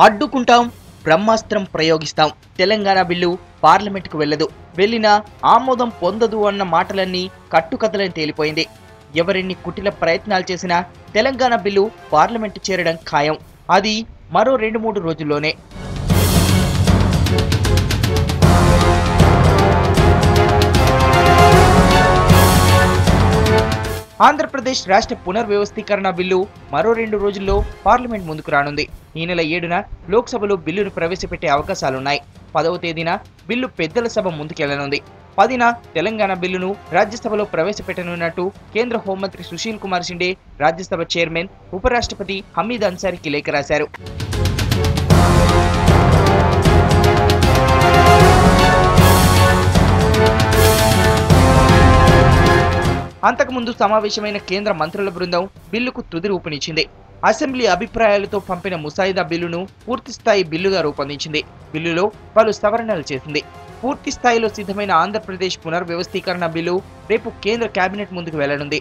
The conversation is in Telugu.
అడ్డుకుంటాం, బ్రహ్మాస్త్రం ప్రయోగిస్తాం. తెలంగాణ బిల్లు పార్లమెంటుకు వెళ్లదు, వెళ్లినా ఆమోదం పొందదు అన్న మాటలన్నీ కట్టుకథలని తేలిపోయింది. ఎవరెన్ని కుటిల ప్రయత్నాలు చేసినా తెలంగాణ బిల్లు పార్లమెంటు చేరడం ఖాయం. అది మరో 2-3 రోజుల్లోనే. ఆంధ్రప్రదేశ్ రాష్ట్ర పునర్వ్యవస్థీకరణ బిల్లు మరో 2 రోజుల్లో పార్లమెంట్ ముందుకు రానుంది. ఈ నెల 7న లోక్సభలో బిల్లును ప్రవేశపెట్టే అవకాశాలున్నాయి. 10వ తేదీన బిల్లు పెద్దల సభ ముందుకెళ్లనుంది. 10న తెలంగాణ బిల్లును రాజ్యసభలో ప్రవేశపెట్టనున్నట్టు కేంద్ర హోంమంత్రి సుశీల్ కుమార్ షిండే రాజ్యసభ చైర్మన్ ఉపరాష్ట్రపతి హమీద్ అన్సారీకి లేఖ రాశారు. అంతకుముందు సమావేశమైన కేంద్ర మంత్రుల బృందం బిల్లుకు తుది రూపునిచ్చింది. అసెంబ్లీ అభిప్రాయాలతో పంపిన ముసాయిదా బిల్లును పూర్తిస్థాయి బిల్లుగా రూపొందించింది. బిల్లులో పలు సవరణలు చేసింది. పూర్తి స్థాయిలో సిద్ధమైన ఆంధ్రప్రదేశ్ పునర్వ్యవస్థీకరణ బిల్లు రేపు కేంద్ర కేబినెట్ ముందుకు వెళ్లనుంది.